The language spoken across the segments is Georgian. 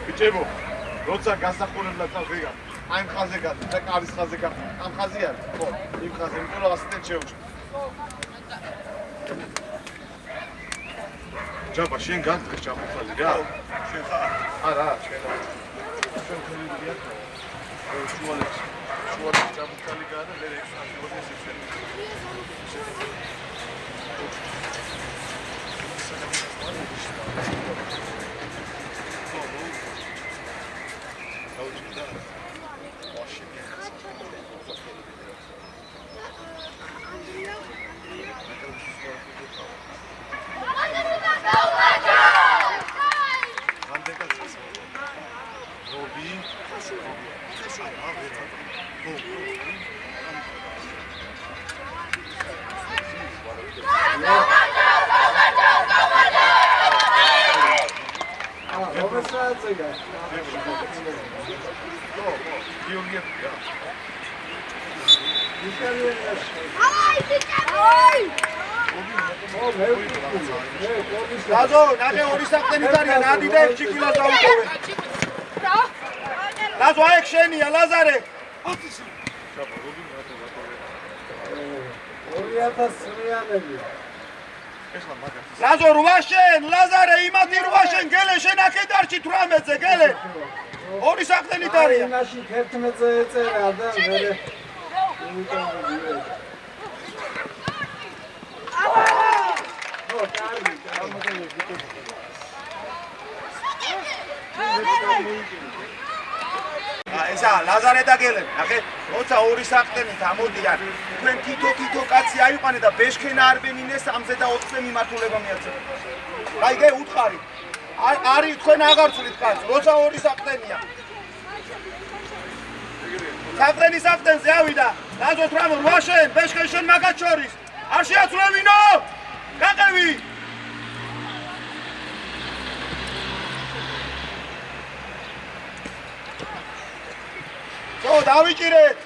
Bičevo, როცა გასახურებლად წავს ვიღა, აი მხაზე გადი და კარის ხაზე გადი. ამ ხაზი არის? ხო, იმ ხაზე, იმიტომ რომ ასეთენ შეუჭდა. ჯაბა, შენ განწყეს ჩამოხალი რა? შენ ხარ? არა, შენ არა. შენ ხმებია? შუალებს ჩამოხალი გა და მე ექსპორტის სისტემა. Lazo, nage ori saxtenit arიან, ადი და ერთ ჩიქვილას დაუტოვე. Lazo, აიქ შენია, ლაზარე. 2000-იანები. Lazo, რვაშენ, ლაზარე, იმათი რვაშენ, გელე შენ აქეთ არჩი 18-ზე, გელე. ორი საყდენით არიან. იმაში 11-ზე ეწერა და მე ესა ლაზარე და გელე, ნახე, როცა ორი საყდენით ამოდიან, თქვენ თითო კაცი აიყვანე და ბეშქენა არბენინეს 3-ზე და 4-ზე მიმართულება მიაცემ. აი გე უთხარი. არის თქვენ აღარ ცვლით კაცს, როცა ორი საყდენია. საყდენზე ავიდა. ლაზო 18 რვაშენ, ბეშქენ შენ მაგათ შორის. არ შეაცვლევინო! გაყევი! ხო, დავიჭირეთ.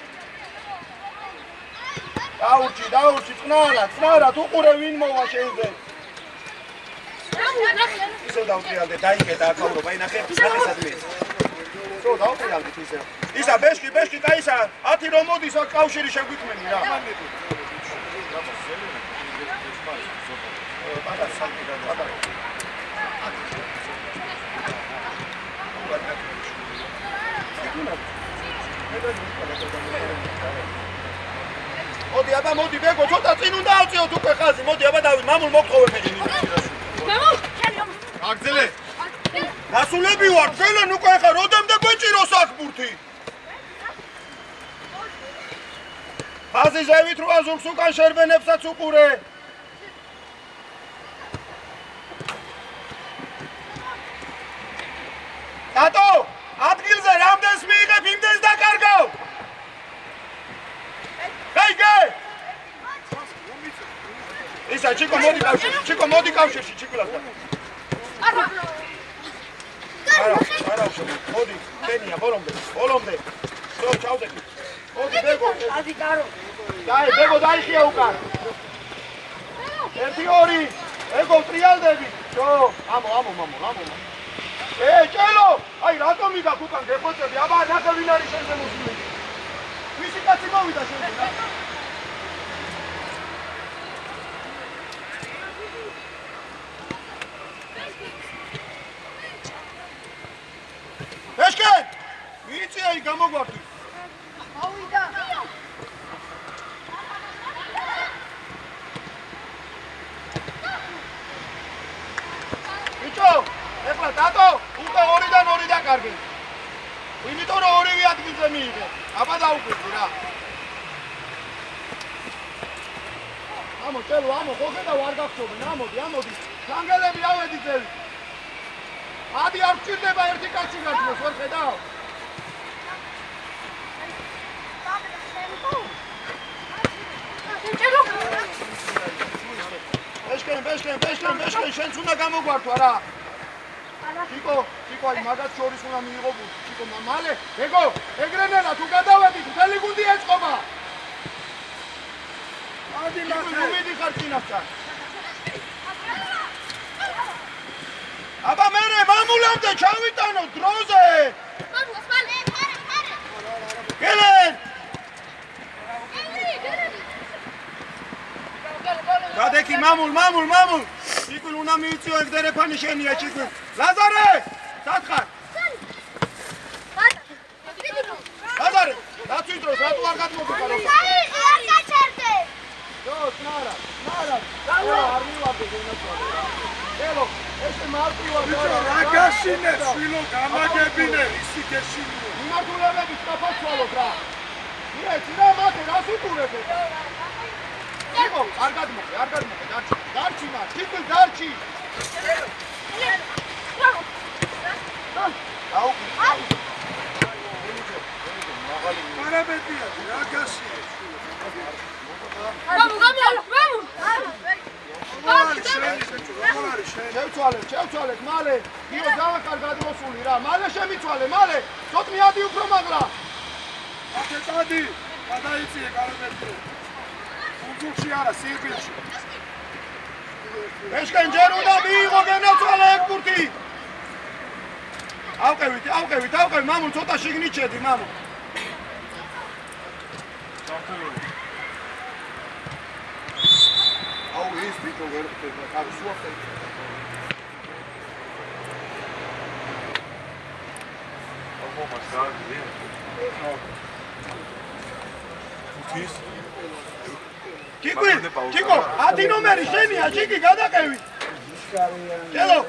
დაურჩი, წნარად, უყურე ვინ მოვა შენზე. ისე დავტრიალდე, დაიკეტა აქაურობა, ნახე, სადმე. ხო, დავტრიალდით ისე. ისა ბეშკი, კაისა, 10 რომ მოდის აქ კავშირი შეგვიქმენი რა. მოდი, ბეგო, ცოტა წინ უნდა ავწიოთ უკვე ხაზი. მოდი, აბა დავით, მამულ მოგთხოვე მე. აგზელე. გასულები ვარ, გელენ უკვე ხა, როდემდე გვეჭიროს აქ ბურთი. ხაზი ზევით რო აზურს უკან შერბენებსაც უყურე. დატო, ადგილზე რამდენს მიიღებ, იმდენს დაკარგავ. გე! ისა ჩიკო მოდი კავშირში, ჩიკვილასთან. არა, მოდი, ტენია, ბოლომდე. სო, ჩავდექი. მოდი, ბეგო. ადი კარო. დაი, ბეგო, დაიხია უკან. 1-2 ეგო ტრიალდები ჯო ამო ჭელო აი რატომ მიგაქ უკან გეხოცები აბა ნახე ვინ არის შენზე მოსული ვისი კაცი მოვიდა შენზე ეშკენ ვიცი აი გამოგვარდი მოვიდა ბიჭო ეხლა დატო უკვე 2-დან 2 დაკარგი იმიტომ რომ ორივე ადგილზე მიიღე აბა დაუკვირდი რა ამო ჭელო ამო ხოხედავ არ გახსოვენ ამოდი ჩანგელები ავედი ძელი ადი არ გჭირდება ერთი კაცი გაწმოს ვერ ხედავ ეშკენ შენც უნდა გამოგვართვა რა ჩიკო აი მაგათ შორის უნდა მიიღო ბუთი ჩიკო მალე ეგო ეგრენელა თუ გადავედით მთელი გუნდი ეწყობა ადი მათე ვიდი ხარ წინასწარ აბა მერე მამულამდე ჩავიტანო დროზე გელენ გადეკი მამულ ჩიკვილ უნდა მიიწიო ეგ დერეფანი შენია ჩიკვილ ლაზარე სათხარ ლაზარე დაცვის დროს რატო არ გადმოგიყარო არ გაჩერდე დოს ნარა არ მივარდე გენაცვალე ელო ესე მარტივად რა გაშინე შვილო გამაგებინე ისი გეშინე მიმართულებები სწაფაცვალოთ რა მიეცი რა მათე რას უტურებე იგო არ გადმოხე დარჩი მათ ჩიკვილ დარჩი არაბეთია რა გაშინე შევცვალეთ მალე გიო დავაკარ გადმოსული რა მალე შემიცვალე მალე ცოტ მიადი უფრო მაღლა აკე წადი გადაიწიე კარებეთია უძულში არა სირბილში ეშკენ ჯერ უნდა მიიღო გენაცვალე ეგ ბურთი ავყევით მამულ ცოტა შიგნით შედი მამულ აუ ის ბიჭო ვერ ხდება კარი სუახეთ ჩიკვი 10 ნომერი შენია ჩიკი გადაყევი ჭელო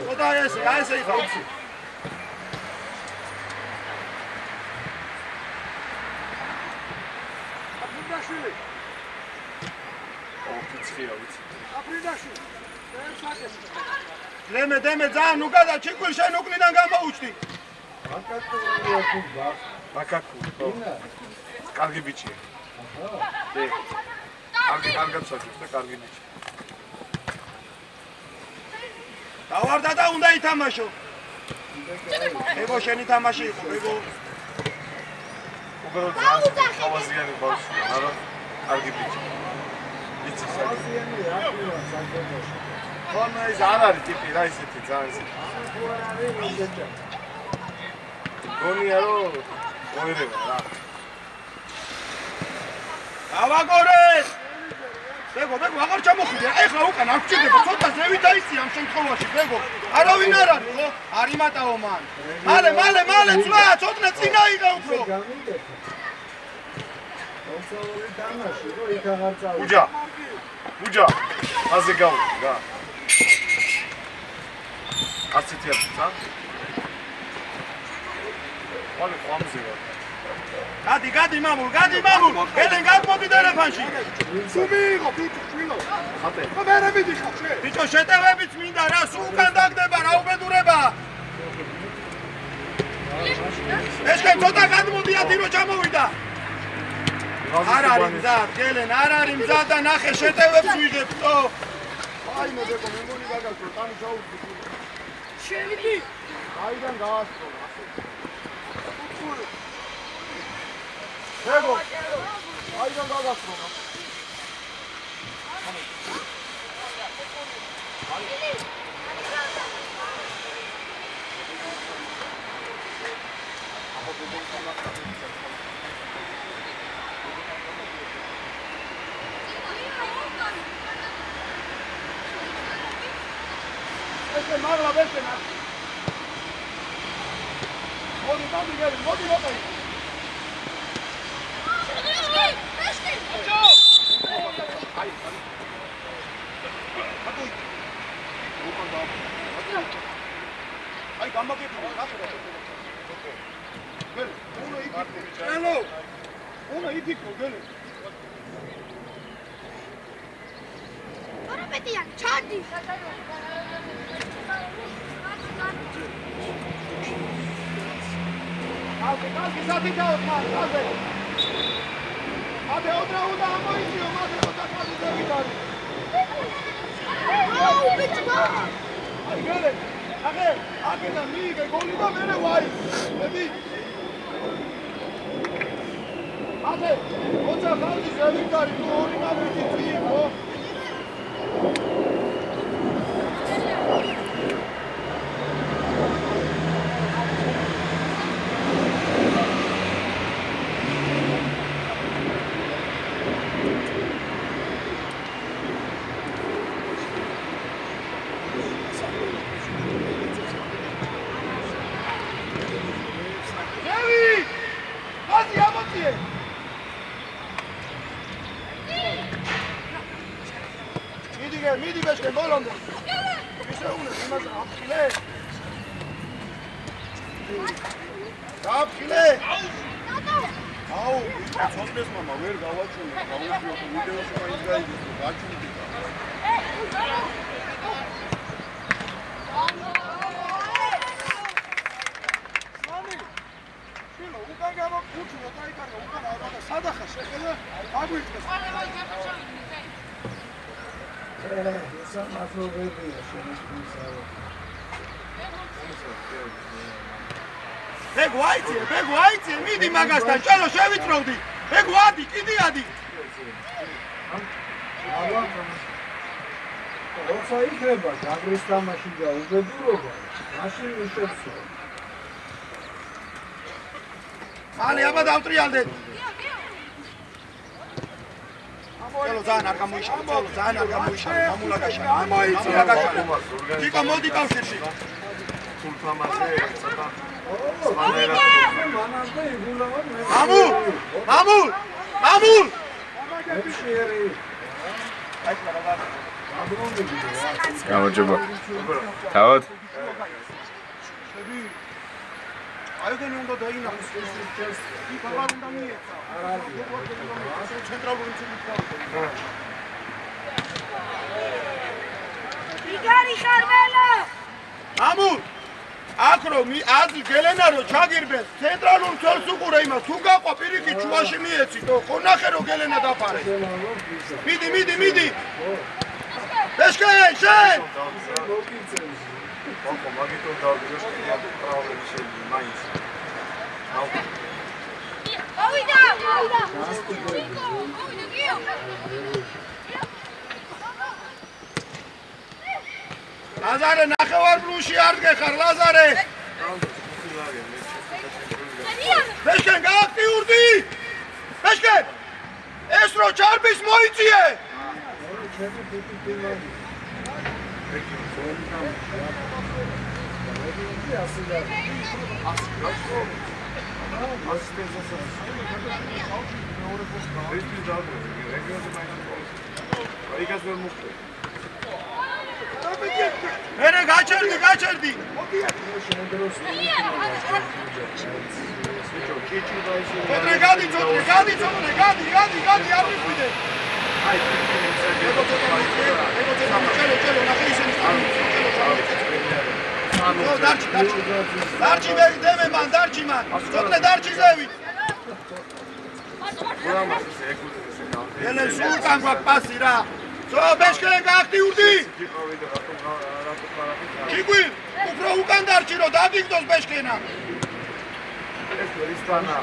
ცოტა ესე იხავცი აფრიდაშვილი აფრიდაშვილი ლემე ძალიან უკადა ჩიკვი შენ უკნიდან გამოუჩდი ბაკაკუ კარგი ბიჭია კარგად საჭირს და კარგი ბიჭი დავარდა და უნდა ითამაშო ეგო შენი თამაში იყო ეგო უბრალოდ ხავაზიანი ბავშვია არა კარგი ბიჭი იცი საჭი ხონა ის არ არის ტიპი რა ისეთი ძალიან გონია რომ მოერევა რა ავაგორეს ბეგო აღარ ჩამოხვიდე ეხლა უკან არ გჭირდება ცოტა ზევით აიცი ამ შემთხვევაში ბეგო არავინ არ არის ხო არ იმატაო მან მალე წვა ცოტა წინა იღე უფრო ბუჯა აზე გავუდი რა ასეთი არცა ვალი ყამზე რა გადი მამულ გელენ გადმოდი დერეფანში სუმიიღო ბიჭო შვილო ხატე მერე მიდიხარ შე ბიჭო შეტევებიც მინდა რა სულ უკან დაგდება რა უბედურება ეშკენ ცოტა გადმოდი ათი რო ჩამოვიდა არ არის მზად გელენ არ არის მზად და ნახე შეტევებს ვიღებ თო აი მე ბეკო მე მგონი გაგაკრო ტანი ჩაუდგე შევიდი აიდან გაასწრო ბეგო აიდან გაგასწრო Magla beste na. Modi gel, modi bakay. Ay gamma ke. Gel, onu ipik. Hello. Onu ipik gel. Ora betiyan, çardi. Kalki sati kao mal, kalki. Ade otra uda amo idio, mate otra kalki zevitari. Au, bitma. Ay gele. Ake da mige goli da mene vay. Dedi. Ade otra kalki zevitari tu orina biti tiko. Midi beşken balonda. Bize onu bilmez apkile. Apkile. Au, çözmez mama, ver gavaçını. Gavaç yok, videosu izleyeceğiz. Kaçın bir. Sami. Şöyle ukan gava kurçuyor, kayıkar ukan arada sadaka şekilde abi itmez. Beguaiti, midi magastan, čelo ševitrovdi. Beguadi, kidi adi. როცა იქნება გაგრის თამაში და უბედურობა, მაშინ უშევსო. მალე აბა დავტრიალდეთ. Celo ძალიან არ გამოიშალა, ძალიან არ გამოიშალა, გამულაგაშა. თიკა მოდი კავშირში. თულთამაზე ცოტა მანამდე იგულავად მე. მამულ! ეფშიერი. გამარჯობა. თავად? აიგენი უნდა დაინახოს. იქ აღარ უნდა მიეცა. ცენტრალური მცირე. იგარი ხარველა. მამულ! აკრო აზი გელენა რო ჩაგირბეს ცენტრალურ მცველს უყურე იმას თუ გაყვა პირიქით შუაში მიეცი თო ხო ნახე რო გელენა დაფარე. მიდი. ბეშკე შენ! ხო, მაგითო დავდიოს კიდე პრობლემები შეიძლება მაინც. ავიდა. ლაზარე ნახევარბრუნში არ გეხარ ლაზარე. ბეშკენ გააქტიურდი! ბეშკენ! ეს რო ჩარბის მოიწიე! მერე გაჩერდი. წოტრე გადი არ მიხვიდე. დარჩი დემე მან დარჩი მან წოტრე დარჩი ზევი ელენ სულკან გვაქვს პასი რა ზო ბეშკენ გააქტიურდი ჩიგვი უფრო უკან დარჩი რომ დაგიგდოს ბეშკენა ეს რისთანა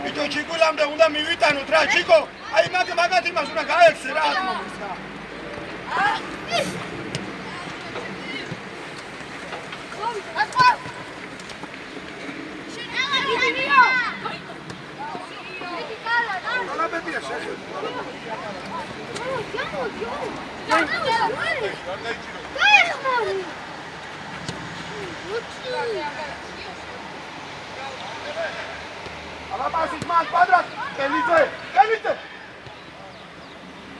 ბიჭო ჩიგვილამდე უნდა მივიტანოთ რა ჩიკო აი მაგათ იმას უნდა გაეცე რა ათმომის რა. კალაბებია შეხება. ალაპასის მან კვადრატ კელიძე.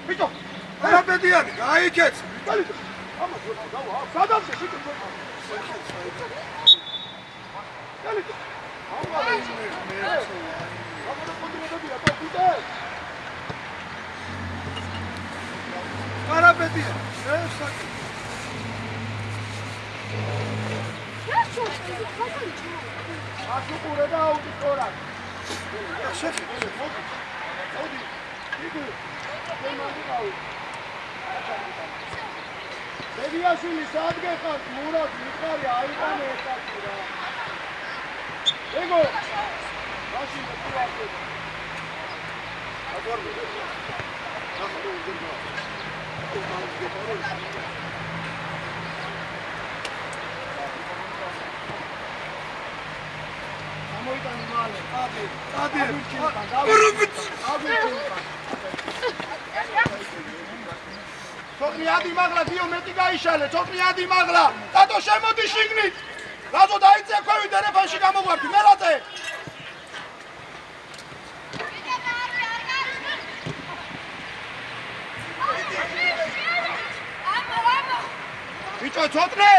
ბიჭო, კალაბებიანი, გაიქეც. კელიძე. ამას დავა, სადამზე ბიჭო. კელიძე. კალაბებია, შესაკი. აშუყურე და აუდიტორია. შეხება. მოდი. იგი. შემოგიყავი. ბებიაშვილი სად გეხართ? მურად მიხარი აიყანე ეთაკი რა. ეგო. მაშინ დაგვაყენე. აგორბე. ამოიტანი მალე. ადი. ცოტნი ადი მაღლა დიო მეტი გაიშალე, ცოტნი ადი მაღლა. დადო შემოდი შიგნით. რაზო დაიწე ქვევი ტელეფონში გამოგვარდი მერაწე. ბიჭო ცოტნე.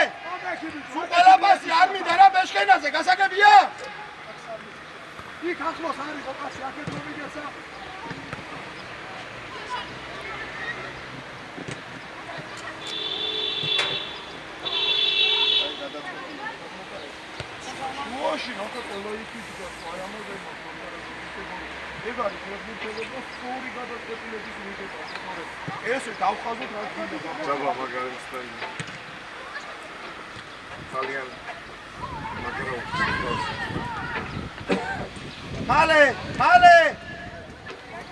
სულ ყველაფასი არ მინდა რა ბეშკენაზე გასაგებია? იქ ახლოს არის ოყასი, აქეთ მომიგეცა. მოაში ნაკოტელო იქით და აი ამოდენო ეგ არის ერთგვარი და სწორი გადაწყვეტილების მიღება. ესე დავხაზოთ რა გინდა. ჯაბა მაგალითად ძალიან მალე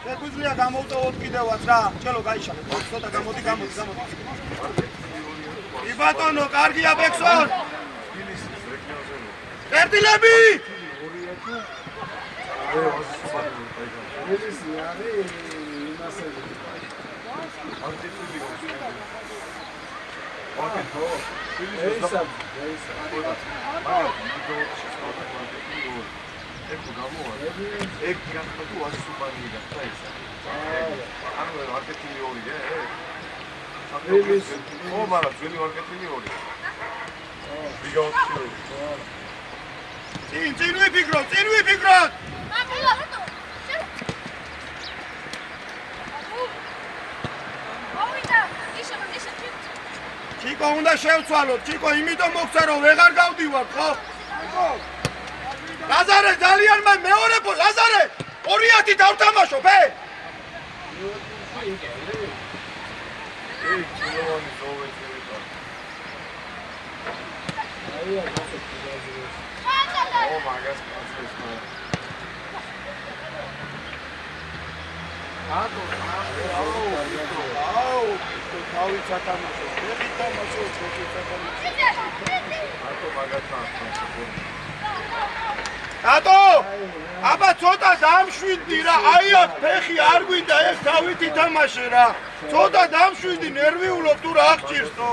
შეგვიძლია გამოვტოვოთ კიდევაც რა ჩელო გაიშალე ცოტა გამოდი იბატონო კარგია ბექსონ კერტილები ეგ გახდა თუ ასუბანი გახდა ეს. ანუ მარკეტინგი ორია, ო, მაგრამ ძველი მარკეტინგი ორია. ვიგავთ. წინ ვიფიქროთ. ჩიკო უნდა შევცვალოთ, ჩიკო იმიტომ მოგცა რომ ვეღარ გავდივარ, ხო? ლაზარე ძალიან მეორებო ლაზარე 2-1 დავთამაშო ბე ეგ ჩილოვანი ზოვეცერება. ო მაგას კაცებს მაგ. აუ თავი სათამაშო მე თამაშო ცოტა სათამაშო ატო მაგათან ატო აბა ცოტა დამშვიდი რა აი აქ ფეხი არ გვინდა ეს დავითი თამაშე რა ცოტა დამშვიდი ნერვიულობ თუ რა აღჭირს თო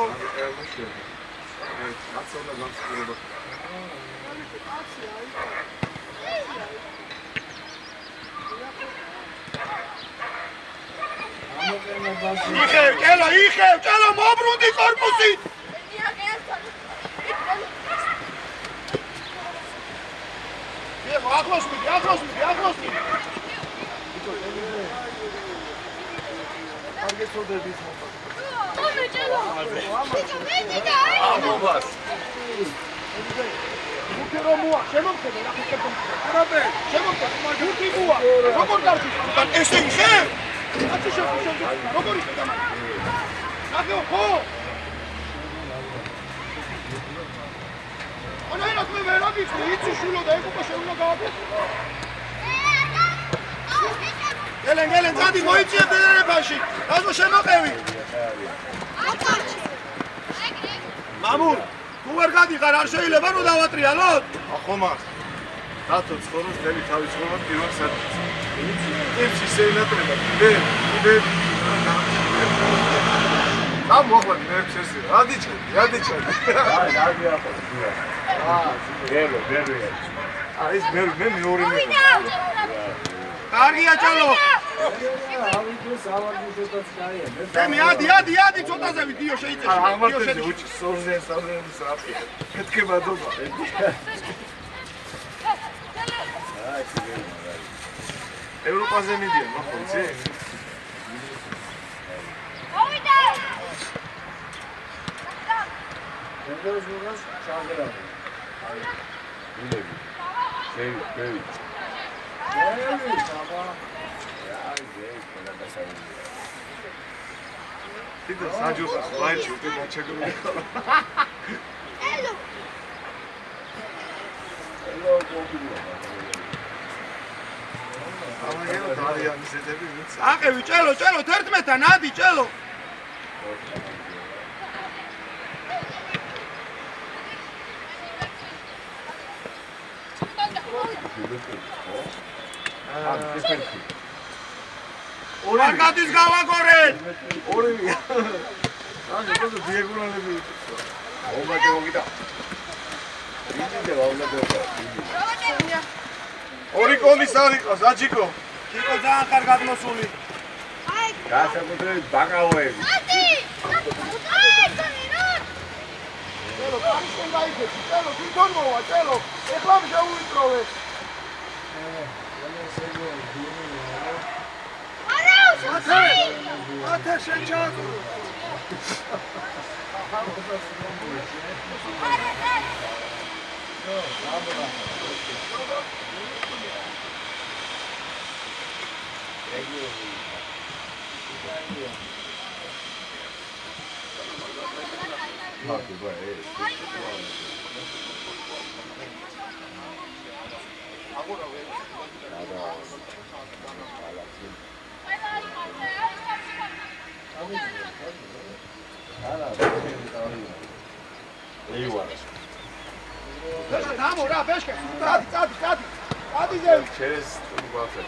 აცოდა გამსწრება. იხევ ჭელა მობრუნდი კორპუსი ახლოს მიდი კარგი წოდების ამობას გუთი რომ მოა შემოგხედე რა ხიკებო არაბე შემოგხედე გუთი მოა როგორ გავჭი ესე იხევ აცი შეგვიძლია როგორ იქნება მაგო ხო ანაირად მე ვერ აგიწევ იცი შულო და ეგ უკვე შეუნა გააკეთო გელენ წადი მოიწიე ბედერებაში რაზო შემოყევი მამულ თუ ვერ გადიხარ არ შეიძლება რომ დავატრიალოთ ახომას რატო ცხოვრობს დები თავის ცხოვრობს პირველ საათში ტიპში შეინატრება მე ამ მოხვალ მე შეზე რადიჩო ეს მე მეორე მე კარგია ჩალო ავიდოს ავარდისოთაც კაია. მე ადი ცოტაზე ვიდიო შეიძლება აღმართები უჩი სორზე საფი მეთქება დობა ევროპაზე მიდიან მოხოცი მოვიდა ეს ზურას ჩაგერა. ვილები შევი თვითო საჯოხა ლაიჩი უკვე დაჩაგებული ხოლმე ამაგერო დარიანი ზედები ვინც აყევი ჭელო 11-თან ადი ჭელო ორგადის გავაგორეთ ორივე ანუ ეს დიაგონალები ომაჯე მოგიდა ვიძიდე ვავლაბება ორი კომისარი ყავს აჯიკო კიკო ძალიან კარგად მოსული გასაკუთრებით ბაკალოები ჭელო კარიშენ გაიქეცი ჭელო თვითონ მოვა ჭელო ეხლა შევუიწროვე ათე შეჩაგო დამო რა ბეშკე წადი ზევი ჩერეს უგავსე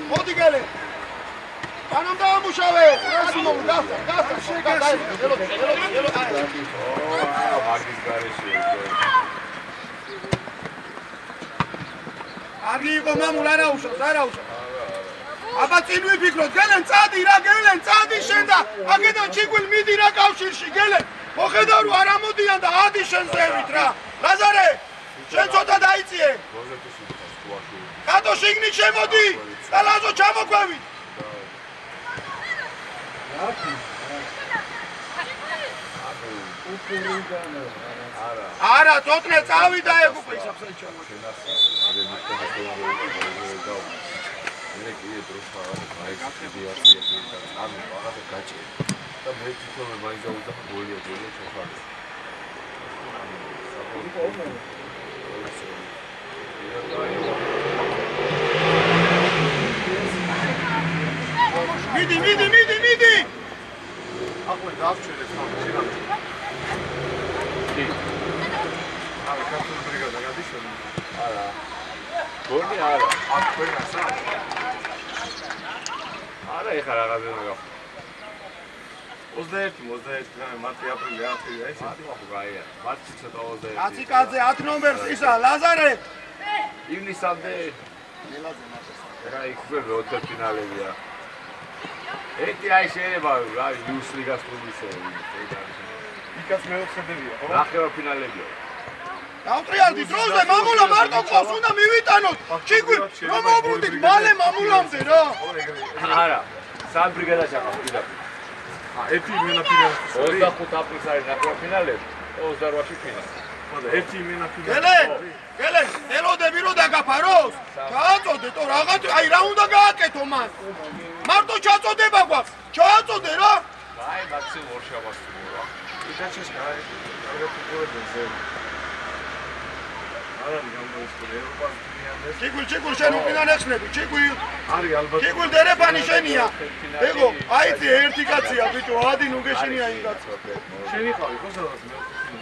მოდი გელე ბანამ დაამუშავე გასმო გასა მაგის გარეშე აგი იყო მამულ არა უშავს აბა წინ ვიფიქროთ გელენ წადი შენ და აქედან ჩიგვილ მიდი რა კავშირში გელენ მოხედავ რომ არ ამოდიან და ადი შენ ზევით რა ლაზარე შენ ცოტა დაიწიე კატო შიგნით შემოდი და ლაზო ჩამოგვევი არა წოტნე წავიდა ეგ უკვე ისაბსაიჩა მე კიდე დროს მაინც დიაცია ანუ რაღაცა გაჭი და მე თვითონ მაინც დავუძახ გოლია ჩახალე მიდი ახლა დავჩერეთ ხალხი არა კაცო ბრიგადა გადიშორი არა გონი არა აქ ფერნასა არა ეხა რაღაცა მოგა 21 დღე მარტი აპრილი აფრილი ეს ხო გაია მარტი ცოტა 21 აციკაძე 10 ნომერს ისა ლაზარე ივნისამდე რა იქნება 4 ფინალებია ეთი აი შეიძლება რა იუს ლიგას კლუბისა იქაც მეოთხედებია ხო ნახევარ ფინალებია დავტრიალდი დროზე მამულა მარტო ყავს უნდა მივიტანოთ ჩიგვი რომ მოუბრუნდით მალე მამულამდე რა არა სამ ბრიგადა ჩაყავს პირდაპირ ერთი იმენა ფინალი 25 აპრილს არის ნახევარ ფინალები 28-ში ფინალი ხოდა ერთი იმენა ფინალი გელენ ელოდები რომ დაგაფაროს ჩააწოდე თო რაღაც აი რა უნდა გააკეთო მან მარტო ჩაწოდება გვაქვს ჩააწოდე რა აი მაქსიმუმ ორ შაბათს რა იტაჩეს აი რა ფიგურებზე ჩიგვილ შენ უკიდან ეხსნები ჩიგვილ არის ალბათ ჩიგვილ დერეფანი შენია ეგო აიცი ერთი კაცია ბიჭო ადი ნუ გეშინია იმ კაცს შენ იყავი ხო სადაც მე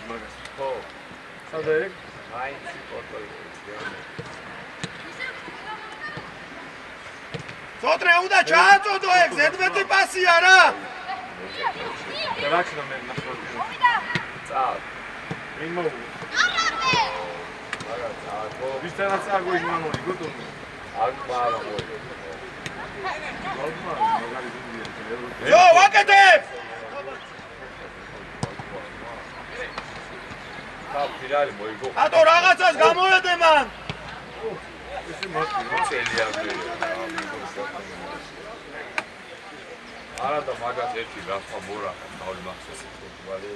მაგას ხო სადა ეგ აიცი პორტალი ცოტრე უნდა ჩააწოდო ეგ ზედმეტი პასია რა რაჩნა მე ნახო წა იმო ვისთანაც აგვიჟმანული გუტუნი არ მარავი ჯო ვაკეთებ ხა ფირალი მოიგო ატო რაღაცას გამოედე მან ესე მოწელი არ არა და მაგას ერთი გასვა მორა თავი მახსოვს ვალი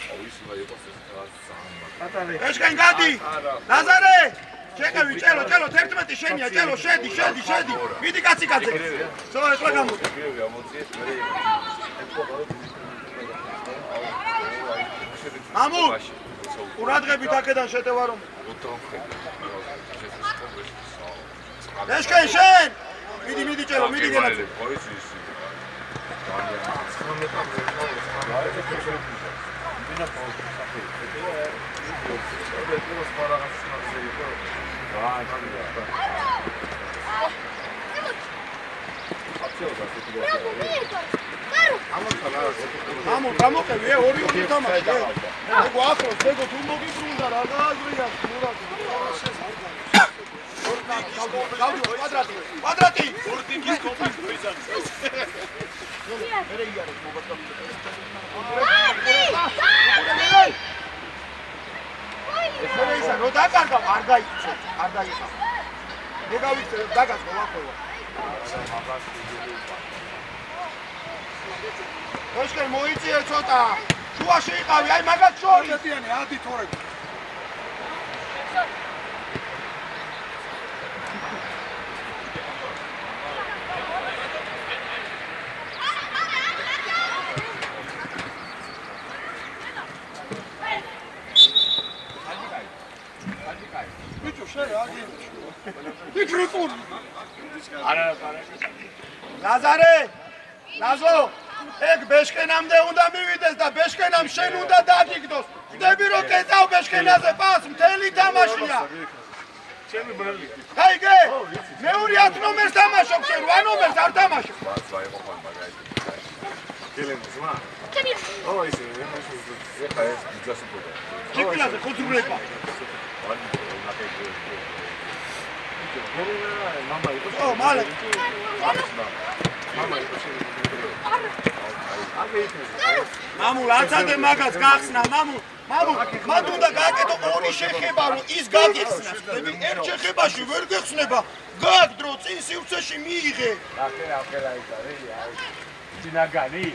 აუ ის უნდა იყოს ეს ატარე ეშკენ გადი ლაზარე შეკევი ჭელო 11 შენია ჭელო შედი მიდი კაცი სო ეხლა გამოდი მამუ ყურადღებით აქედან შეტევა რომ ეშკენ შენ მიდი ჭელო მიდი გენაცე მამუ გამოყევი ორი თამაში ეგო ახლოს ეგო თუ მოგიბრუნდა რა გააზრია კვადრატი ორდიკის კომპლექტი ეს რო დაკარგა არ გაიწე არ გაიწა მე გავიწე დაგასო ვახოვა ეშკენ მოიწიე ცოტა შუაში იყავი აი მაგათ შორის ერთიანი ადი თორე ლაზარე ლაზო ეგ ბეშკენამდე უნდა მივიდეს და ბეშკენამ შენ უნდა დაგიგდოს ხდები რომ კეცავ ბეშკენაზე პას მთელი თამაშია ჩემი ბრალი გაიგე მეორე 10 ნომერს თამაშობ შენ 8 ნომერს არ თამაშობ გელენზმა ო ისე ეხა ეს გასუპოდა ჩიკილაზე ხუძრულება მამა იყო ო მალე მამა იყო მამუ ლაცადე მაგას გახსნა მამუ მან უნდა გააკეთო ორი შეხება რომ ის გაგიხსნას ხდები ერთ შეხებაში ვერ გეხსნება გააგდრო წინ სივრცეში მიიღე აკერა ის არის ძინაგანი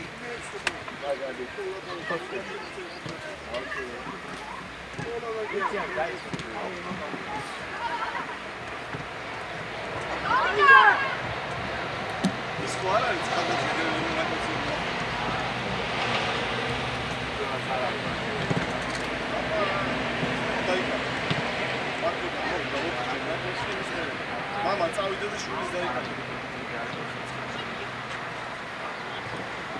ის ხო არ არის ხალხი მამა წავიდა და შურის დაიკარგა.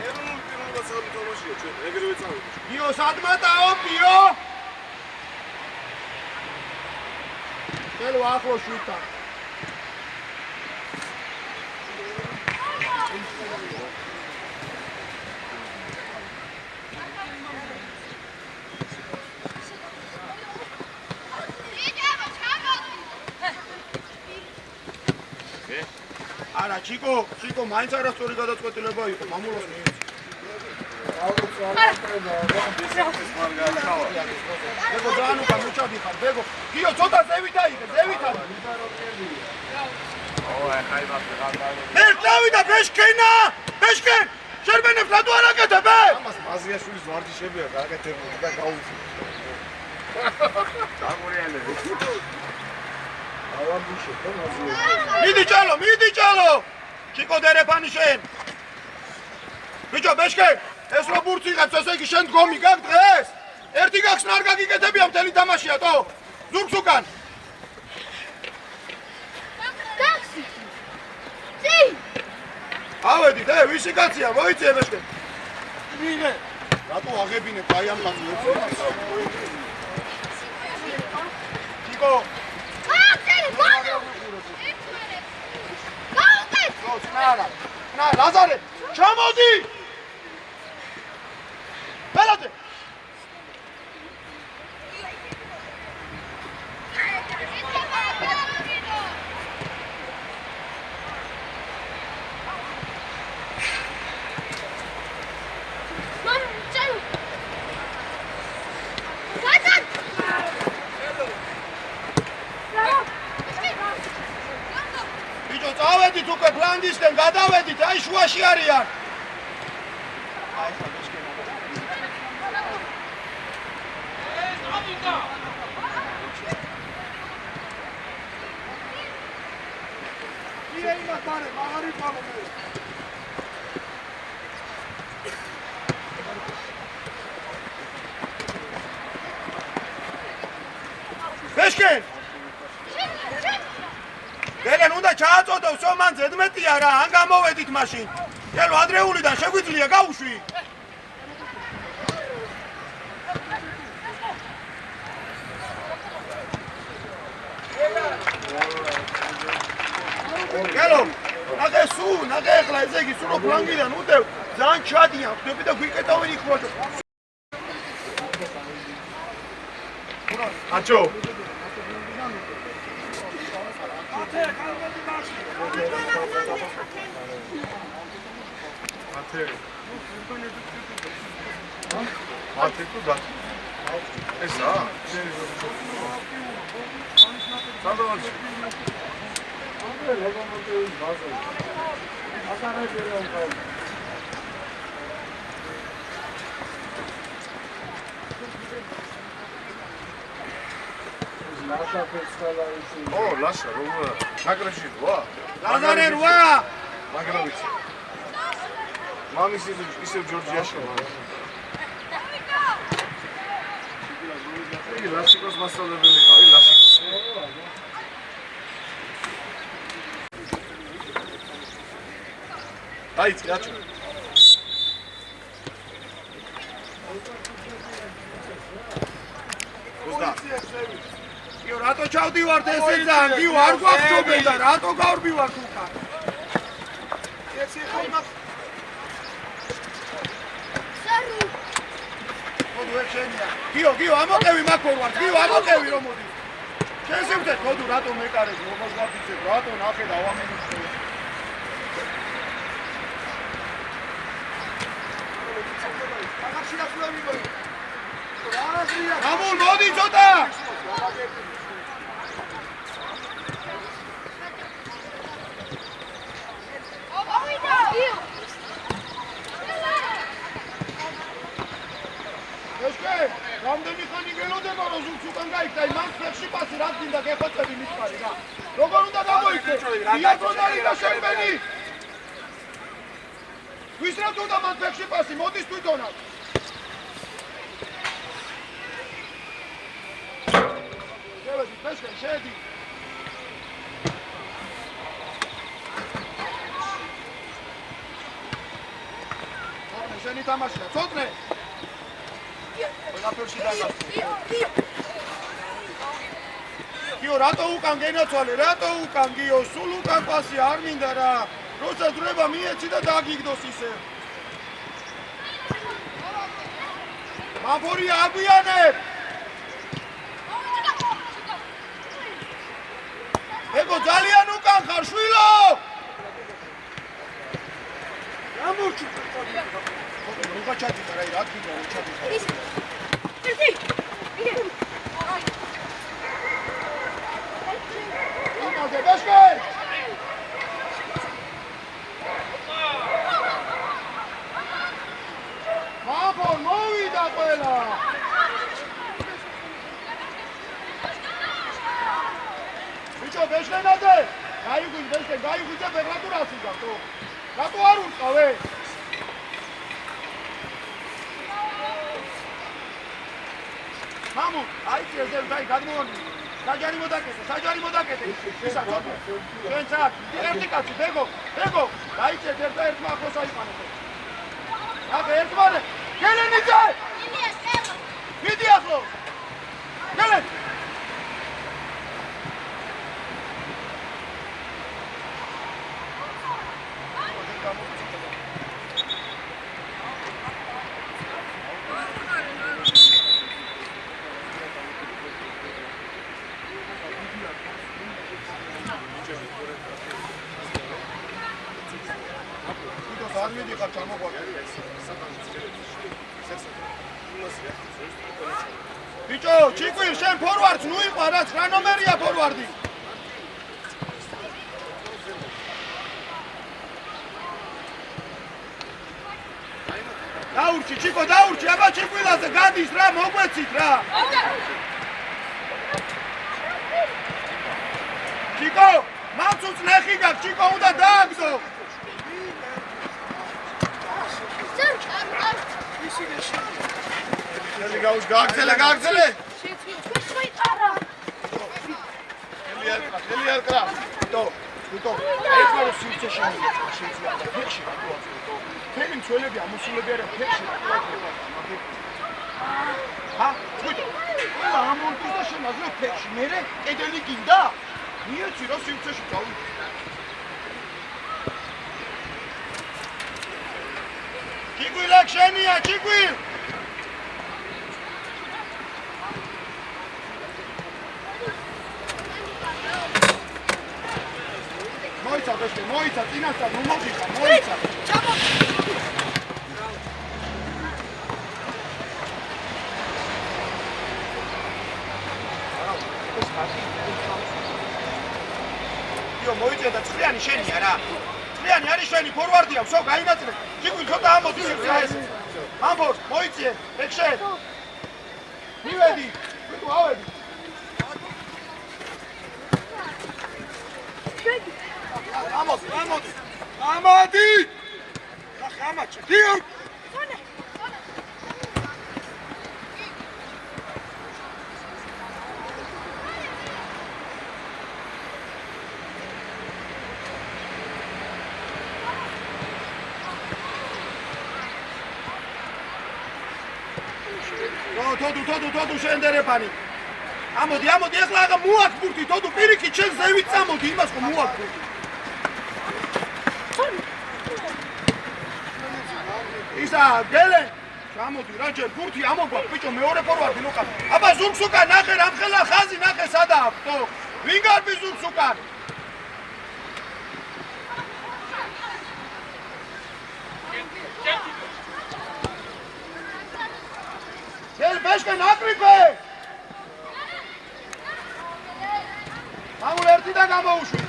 ეროვნულ პირველად სამთავროშია ჩვენ ეგრევე წავიდა. ბიო სადმატაო ბიო ხელო ახლო შუთა არა ჩიკო მაინც არასწორი გადაწყვეტილება იყო მამულოს მიეცი ბეგო ძანუკა მიჩადი ხარ ბეგო გიო ცოტა ზევით აიღე ზევით მე წავიდა ბეშკენ შერბენებს რატო არ აკეთებ ამას მაზიაშვილის ვარჯიშებია გაკეთებული და გაუწი აგურიანები მიდი ჭალო ჩიკო დერეფანი შენ ბიჭო ბეშკენ ეს რო ბურთი იღებს ესე იგი შენ დგომი გაქვს დღეს ერთი გახსნა არ გაგიკეთებია მთელი თამაშია თო ზურგს უკან. Taxi. Si. ავედით, ვისი კაცია, მოიწე ბეშკე. მიგე. რატო აღებინებ აი ამ კაცს? ტიკო. Taxi. Mano. ნარა. ნა, ლაზარე, ჩამოდი. ბელადე. ბიჭო, წავედით უკვე ფლანგისკენ, გადავედით, აი შუაში არიან. აი ხა ბეშკენა. იეიმა თარე, მაგარი პალომე. ბეშკენ! გელენ უნდა ჩააწოდო სომან ზედმეტია რა, ან გამოვედით მაშინ. ელო ადრეულიდან შეგვიძლია გავუშვი. გელო, ნახე სუ, ნახე ახლა ესე იგი სურო ფლანგიდან უდევ, ძალიან ჩადიან, ხდები და გვიკეტავენ იქ მოჭო. აჩო ათე თუ და ესა სანდოჩი ლოგომოტივის ბაზა. აკარაჯერა ლაშა ფესკალა ისი. ო ლაშა როგორ მაგრაში რვა ლაზარე რვა. მაგრა ვიცი მამის ისევ ჯორჯიაში იგი ლაშიკოს მასწავლებელი ყავი ლაშიკოს დაიწყე აჩო იო რატო ჩავდივართ ესე ძალიან გიო არ გვაქვს ჯობენ და რატო გავრბივართ უკან ეს ხომა Saru. ხოდუ ეჩენია გიო ამოყევი მაქორ ვარ გიო ამოყევი რომ მოდი შესევდეთ ხოდუ რატო მეკარეს როგორც გაფიცებ რატო ნახე და ავამენებს გამულ მოდი ცოტა რამდენი ხანი გელოდება რომ ზურგს უკან გაიქცა მან ფეხში პასი რა გინდა გეხოცები მიწარი რა როგორ უნდა გამოიქცე იაკონარი და შენბენი ვის რა თუნდა მან ფეხში პასი მოდის თვითონაც გელოდი ფეხში შედი შენი თამაშია ცოტნე ყველაფერში დაგასწრე. გიო, რატო უკან გენაცვალე? რატო უკან გიო? სულ უკან პასი არ მინდა რა. როცა ძრება მიეცი და დაგიგდოს ისე. მაფორი აგვიანებ. ეგო ძალიან უკან ხარ, შვილო. გამორჩი. როგორ ჩაჭიდა რა, რა გინდა რომ ჩაჭიდა. Mamu, ai ce zel dai gadmon. საჯარი მოდაკეთე. ისა ცოტა. ჩვენ წაკ. ერთი კაცი, ბეგო. დაიცეთ ერთმა ახლოს აიყვანეთ. აბა ერთმანე. გელენიძე! მიდი ახლოს. გელენ. ბიჭო, ჩიკვი, შენ ფორვარდს ნუ იყვა, რაც რა ნომერია ფორვარდი? დაურჩი, ჩიკო, დაურჩი, აბა ჩიკვილაზე გადის რა, მოგვეცით რა. ჩიკო, მაცუც ნეხი გაქვს, ჩიკო უნდა დააგდო. გააგზელე. ელიარკრა. თვითო. ეხლა რო სივრცე შემიძლია შეიძლება ფეხში რა თქმა უნდა. თემი მცველები ამოსულები არა ფეხში რა თქმა უნდა. თვითო. ყველა ამონტუს და შემაძლო ფეხში. მერე კედელი გინდა? მიეცი რა სივრცეში წავიდე. ჩიკვილაკ შენია, ჩიკვილ. მოიცა, წინასწარ, ნუ მოგიხარ, მოიცა. მოიწია და წრიანი შენია რა. წრიანი არის შენი ფორვარდია, ვსო გაინაწილე. ჩიკვი ცოტა ამოდის ეს. ამბობს, მოიწიე, ეგ შენ. მივედი, თუ ავედი. ამოდი! ამაჩი, დიო! თოდუ შენ დერეფანი. ამოდი, ეხლა აღა მოაქ ბურთი, თოდუ პირიქით შენ ზევით წამოდი, იმას ხო მოაქ ბურთი. ისა, გელენ. ჩამოდი რა ჯერ ბურთი ამოგვაქვს, ბიჭო, მეორე ფორვარდი ნუყა. აბა ზურგს უკან ნახე, რამხელა ხაზი ნახე, სადა აქვს, თო. ვინ გარბის ზურგს უკან? გელ ბეშკენ აკრიფე! მამულ ერთი და გამოუშვი.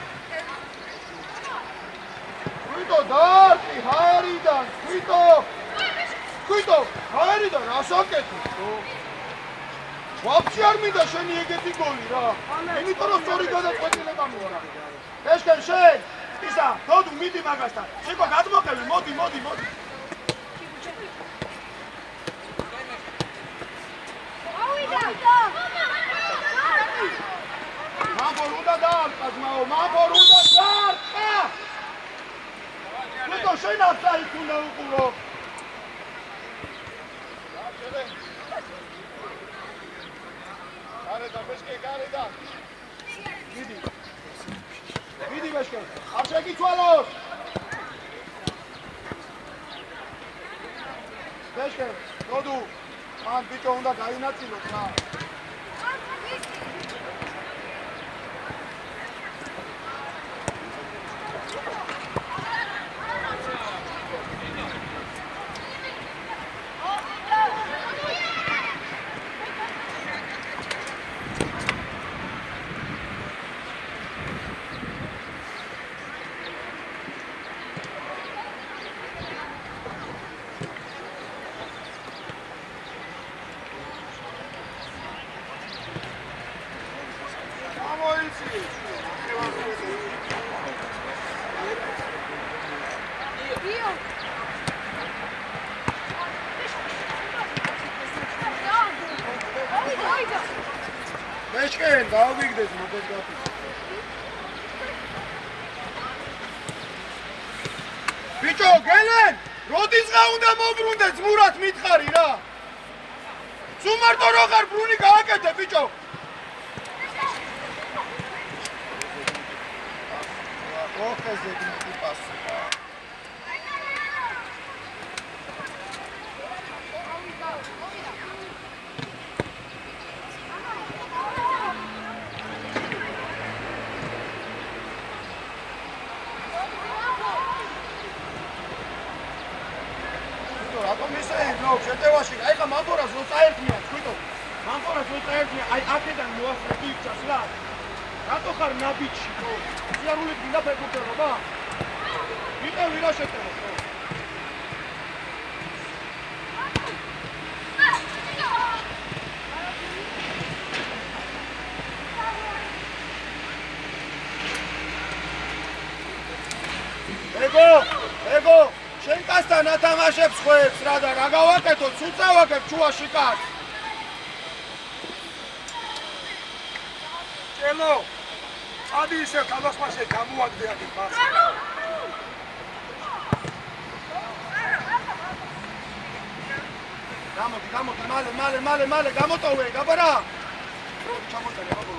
თვითო დარტი, ჰაერიდან, თვითო, ჰაერიდან, რასაკეთო? ვაფშე არ მინდა შენი ეგეთი გოლი რა. იმიტომ რომ სწორი გადაწყვეტილება მოაქვს. ბეშკენ შენ, ისა, თოდუ მიდი მაგასთან. შეკო გადმოყევი, მოდი. მამბორ უნდა დაარტყა ძმაო, თვითო შენ აფსაით უნდა უყურო. გარედან. მიდი ბეშკე, არ შეგიცვალოს. ბეშკე, როდუ, მან ბიჭო უნდა გაინაწილოს რა. ბეშკენ გავიგდეს მოგეთ გაფი. ბიჭო, გელენ, როდისღა უნდა მოbrunდეს მურად მითხარი რა. სულ მარტო რო ხარ ბრუნი გააკეთე ბიჭო. ოხეზე დიდი პასი. შეტევაში, აი ხა მანქორას რო წაერთმიან, თვითო. მანქორას რო წაერთმიან, აი აქედან მოასწრე იქცას რა. რატო ხარ ნაბიჯში, ხო? სიარული გინდა ფეხბურთელობა? ვიყევი რა შეტევა, ხო? ეგო შენ კასთან ათამაშებს ხვებს რა და რა გავაკეთოთ, სულ წავაკებ ჩუაში კაც. ელო, ადი ისე თამაშმაშე გამოაგდე აქ მას. გამოდი, მალე, გამოტოვე, გაბარა. ჩამოტარე, აბო.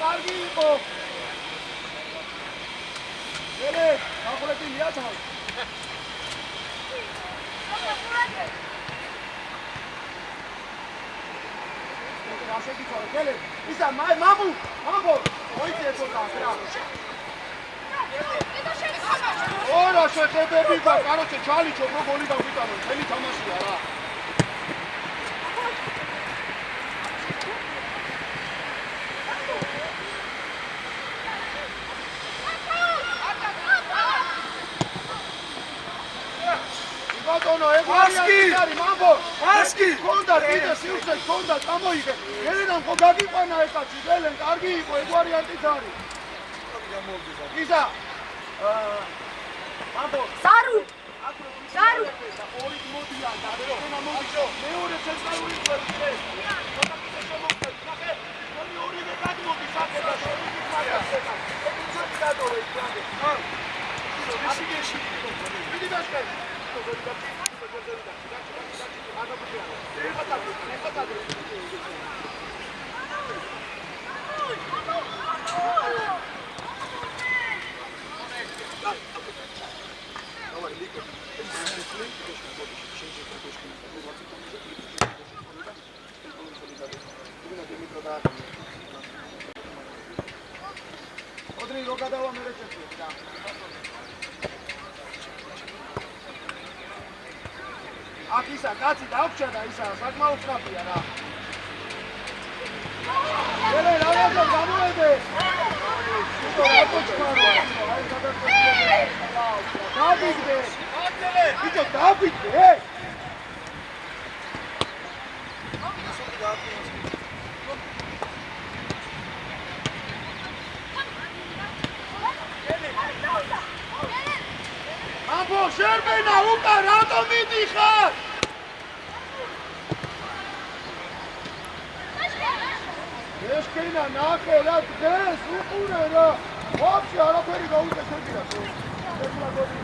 კარგი იყო. ელე, ახლა თან. ისა მამუ, მოიწე ცოტა რა. ორა შეხედები და კაროჩე ჩალიჩო რო გოლი დავიტანო, მთელი თამაშია რა. ბატონო, ეგარი მამბო. ასკი. კონდა კიდე სიუცე, კონდა წამოიგე. ელენამ ხო გაგიყვანა ეკაცი, ელენ კარგი იყო, ეგ ვარიანტიც არის. ისა. მამბო. Saru. ორი მოდიან და ენა მოვიჭო. მეორე ცენტრალური კვერცხე. ცოტა კიდე შემოხდეთ. ნახე. ორივე გადმოდის აქედა, შევიდი მაგასედა. ეს გადატორე იქამდე. ისიგეში. მიდი ბაშკე. Rodrigo, cada uno merece su. აქ ისა კაცი დაგვჭა და ისა საკმაოდ სწრაფია რა. ელე რაღაცა გამოედე. დავიგდე. ბიჭო დავიგდე. აბო შერბენა უკა რატომ მიდიხარ? ეშკენა ნახე რა დღეს უყურე რა. ვაფშე არაფერი გაუწესებია ხო? ეხლა გოდი.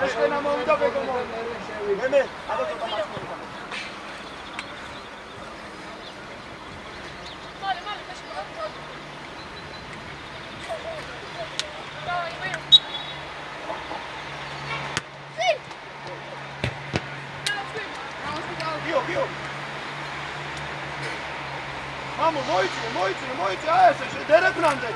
ეშკენა მოვიდა ბეგომო. მე აბა ცოტა მასმოვიდა. Mamo, moiți, aia să se dereprande.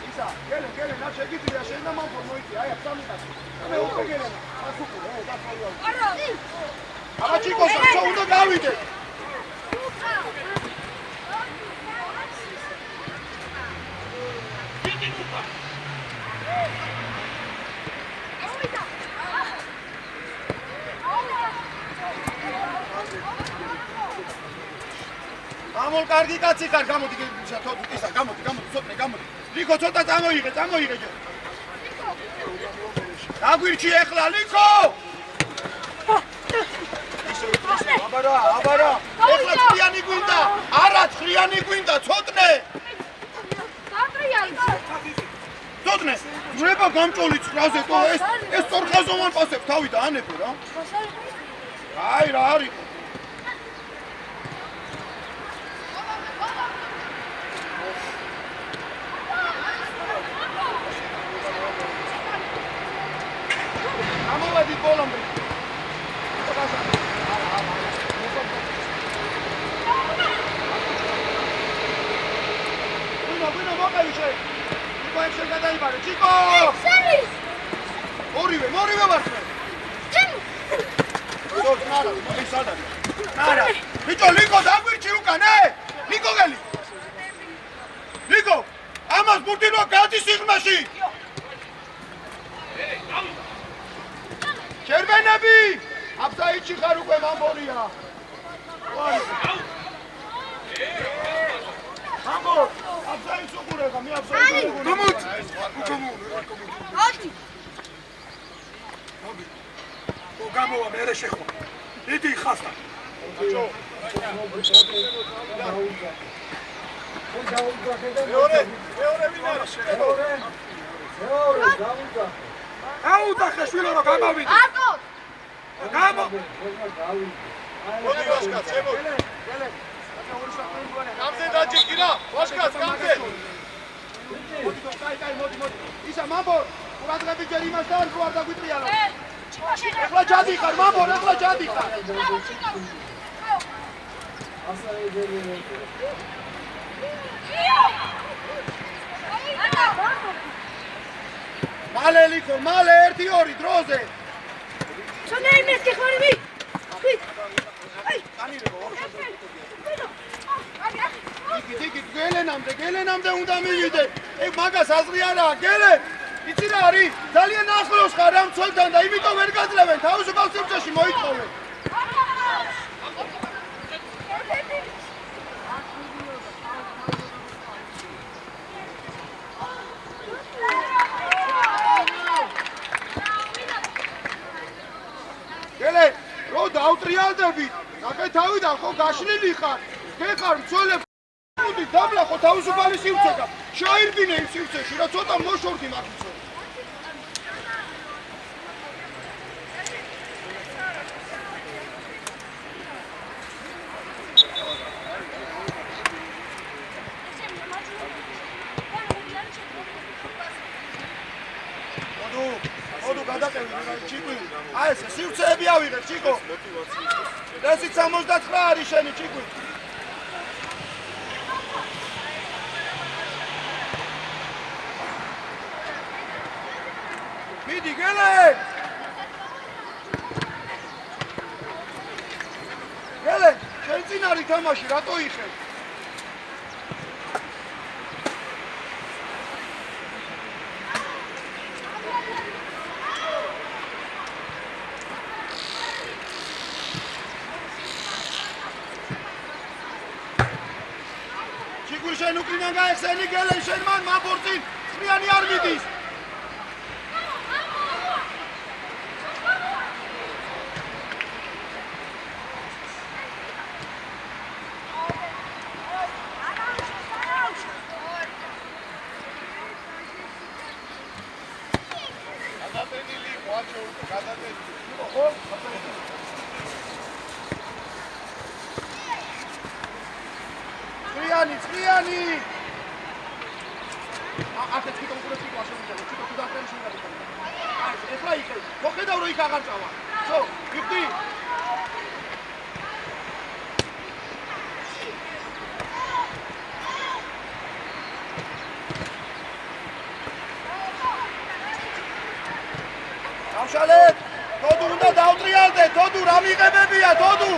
Isa, gelen, naše giti, ja še jedna mampo moiți, aia, sami da. Ame upe gelen, a supu, da svoju. Ama čiko sam, čo uda gavite. ამოლ კარგი კაცი ხარ, გამოდი გისა, თოთი, ისა, გამოდი, ცოტნე, გამოდი. ლიკო ცოტა წამოიღე. დაგვირჩი ეხლა, ლიკო! აბარა. ეხლა ხრიანი გვინდა, არა ხრიანი გვინდა, ცოტნე. ცოტნე. ვრება გამჭოლი ცხრაზე, თო ეს სწორხაზოვან პასებს თავი დაანებო რა. აი რა არის. ამოვედი ბოლომდე. ვინო მოგაიშე. იქ გადაიბარე. ჩიკო! სერის! ორივე ვართ მე. ნარა. ბიჭო, ლიკო დაგვირჩი უკან, ლიკო გელი. ლიკო, ამას ბურთინო გადი სიღმაში. ჩერვენები! აფსაიდში ხარ უკვე მამბორია. მამბო, აფსაიდს უყურება, მე აფსაიდს უყურებ. გამოც. ადი. გამოვა მე რა შეხვა. დიდი ხასტა. მეორე ვინ არის? მეორე დაუძა. აუძახე შვილო რომ გამოვიდე. არტო. გამო. მოდი ვაშკაც, შემოდი. გამზე დაჭიქი რა, ვაშკაც, გამზე. მოდი. ისა მამბო, ყურადღებით ჯერ იმასთან რო არ დაგვიტრიალო. ეხლა ჯადი ხარ, მამბო, ეხლა ჯადი ხარ. მალე ლიკო, მალე 1-2 დროზე. ჩონერი მესკი ხარები. იგი გელენამდე უნდა მივიდე. მაგას აზრი არაა, გელენ. იცი რა არის? ძალიან ახლოს ხარ ამ ცოლთან და იმიტომ ვერ გაძლევენ. თავისუფალ სივრცეში მოითხოვენ. გელენ, რო დაუტრიალდებით, ნახე თავიდან ხო გაშლილი ხარ. გეხარ მცველებს მოდი დაბლახო თავისუფალი სივრცე. შაირბინე იმ სივრცეში, რა ცოტა მოშორდი მაგიცო. მოდუ გადაყევი ჩიკვი. აი ეს სივრცეები ავიღებ ჩიკო. ესიც 69 არის შენი ჩიკვი. მიდი გელენ! გელენ, შენ წინ არის თამაში, რატო იხევ? ჩიგურ შენ უკრიდან გაეხსენი გელენ, შენ მან მაბორწინ, წრიანი არ მიდის. წრიანი! ახეთ კიდევ უფრო ციკლა შემიძლია, ციკო თუ დაყრენ შეიძლება. აი, ეხლა იქ, მოხედავ რომ იქ აღარ წავა. ხო, ვიხდი. დავშალეთ! თოდუ უნდა დავტრიალდე, თოდუ რა მიღებებია, თოდუ!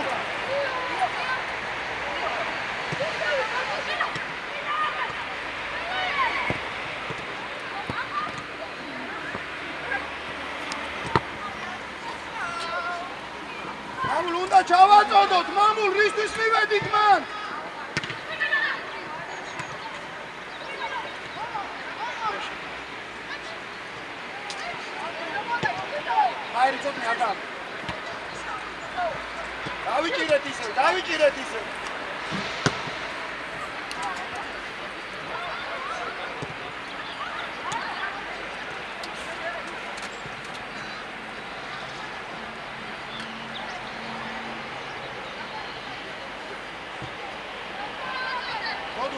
მამულ უნდა ჩავაწოდოთ, მამულ რისთვის მივედით მან? აირი ცოტნე არ და. დავიჭირეთ ისევ, დავიჭირეთ ისევ.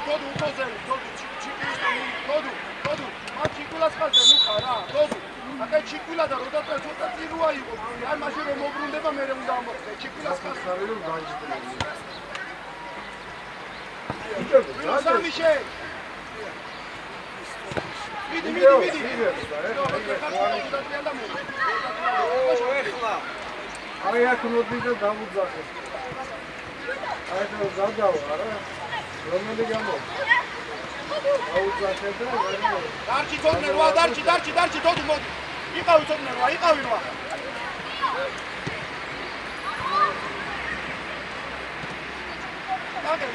Todu, ukozeli, Todu, Todu, მათ ჩიკვილას ხარდა ნუ ხარა, Todu. აკა ჩიკვილა და როდათა ცოტა წირუა იყო. აი მაშინ რომ მოbrunდება მე უნდა ამოხდე. ჩიკვილას ხარდა რომ გაიჭდა. სამიშე. მიდი. აი აქ მოდი და დამუძახე. აი და გადავა არა? რომელი გამო? აუძახე და დარჩი თორნე რვა, დარჩი Todu მოდი. იყავი თორნე რვა, იყავი რვა.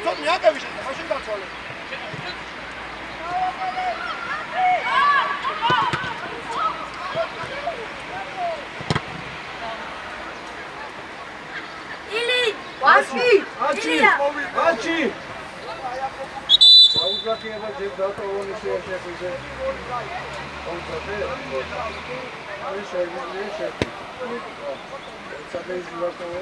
Todu აკევი შენ, მაშინ დაცვალე. აჩი აუძახე აბა ჯერ დატოვონი შეაშექიზე აუძახე აი შეიძლება სადაც დატოვო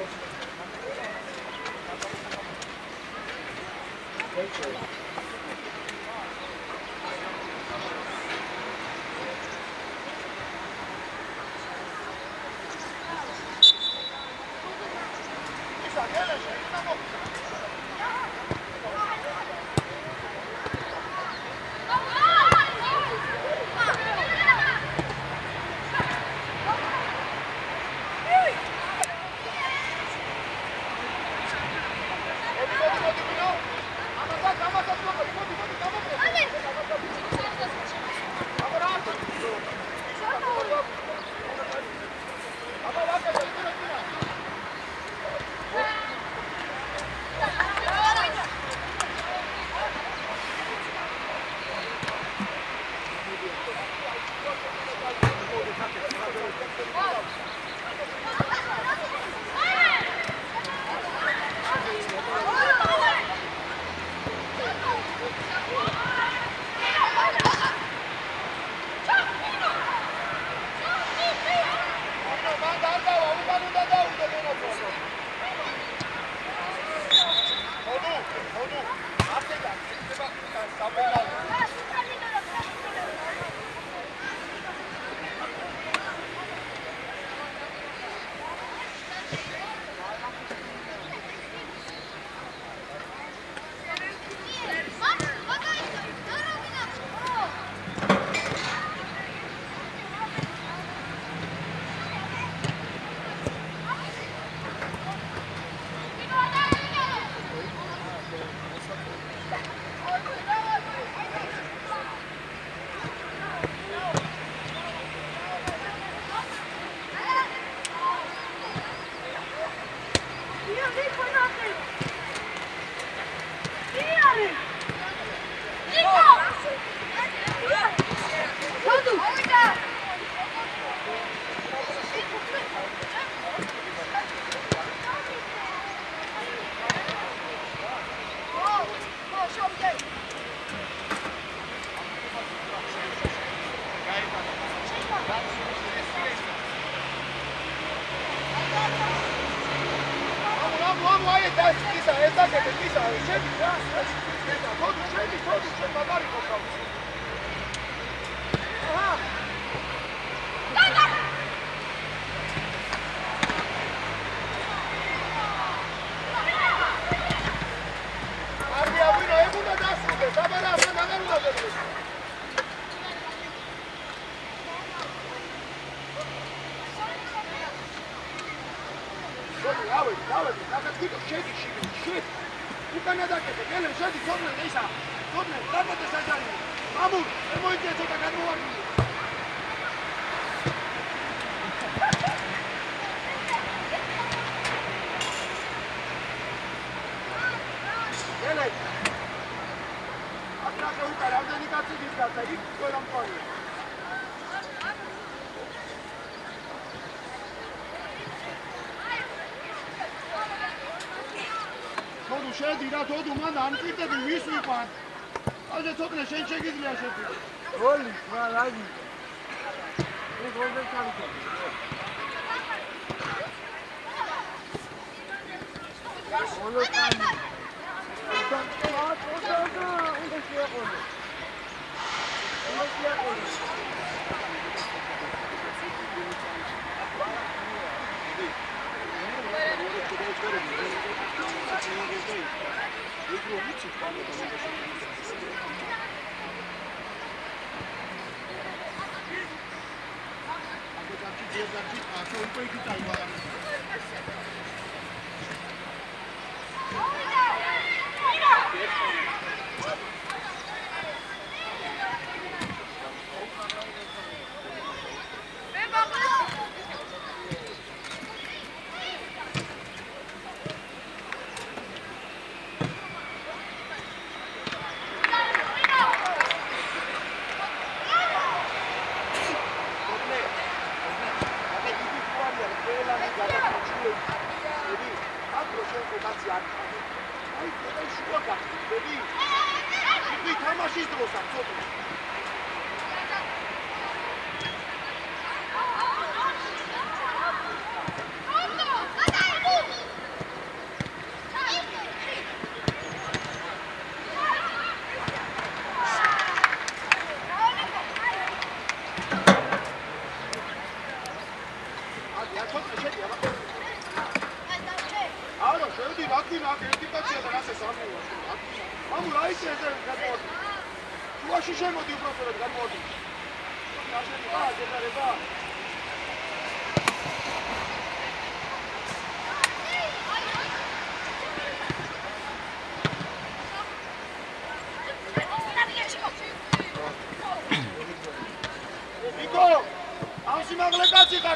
შედი რა თოდუ მან ამტკიცები ვის ვიყან. ასე ცოტნე შენ შეგიძლია შედი. გოლი, რა რაგი. ეს გოლზე ჩავიდა. გოლო კანი. უნდა შეაყოლო.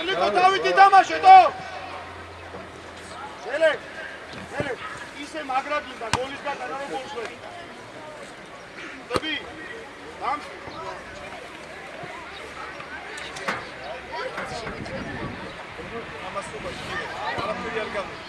ლიკო დავითი დამაშეთო. შელე ისე მაგრადინდა გოლის გატანა რომ გოლს ვედი. დები დამ ამასობა შეიძლება არაფერი არ გამოდის.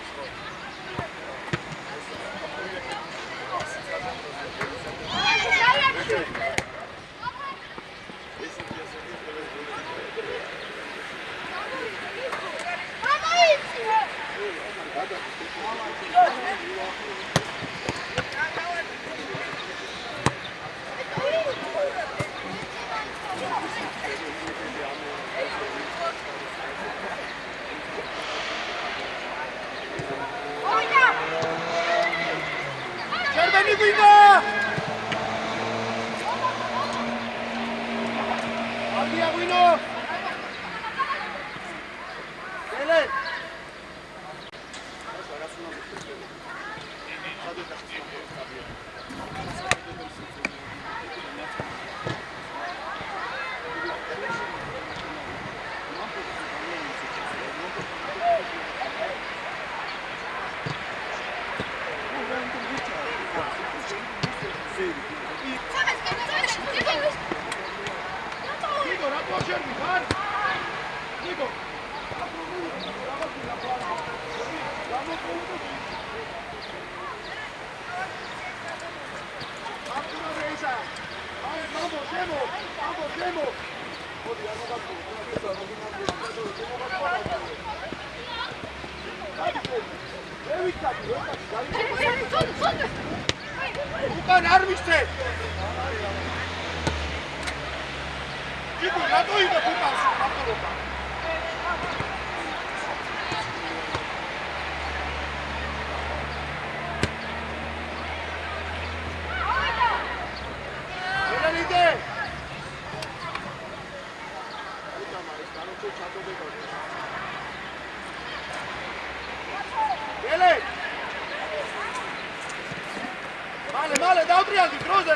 Male, da utriandi, Croze!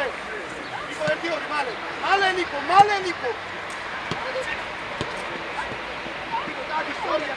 Nico Vertioni, male Nico! Nico, dai, storia,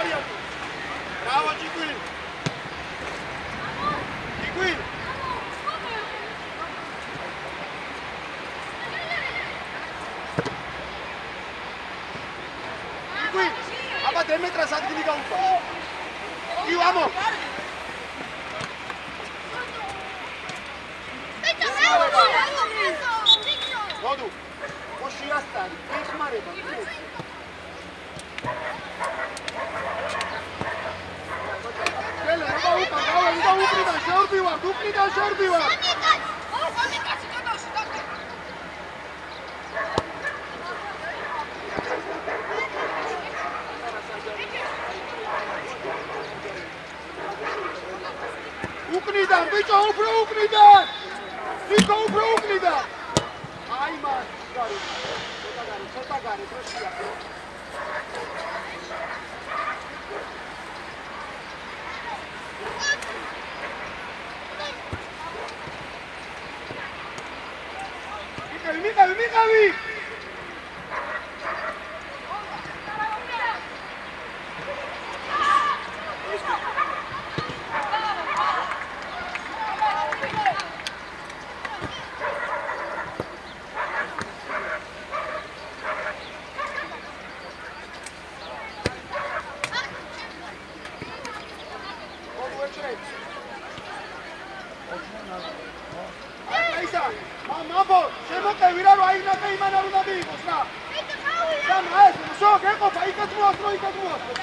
ვარიანტი. ბრავო ჭიკვილი. ჭიკვილი. ჭიკვილი. აბა დემეტრას ადგილი გაუხვა. იუ ამო. როდუ. ოში ასტარი, ეხმარება. გელე, აბა უკა, გავა, უკრიდან შორბივარ. უკრიდან, ბიჭო, უფრო უკრიდან. ნიკო, უფრო უკრიდან. აი მას, ცოტა გარი, პრესია. მიყავი. მამბო, შემოყევი რა, აინაკე იმანა უნდა მიიღოს რა. და მას, შო, გეყოფა, იქაც მოასწრო.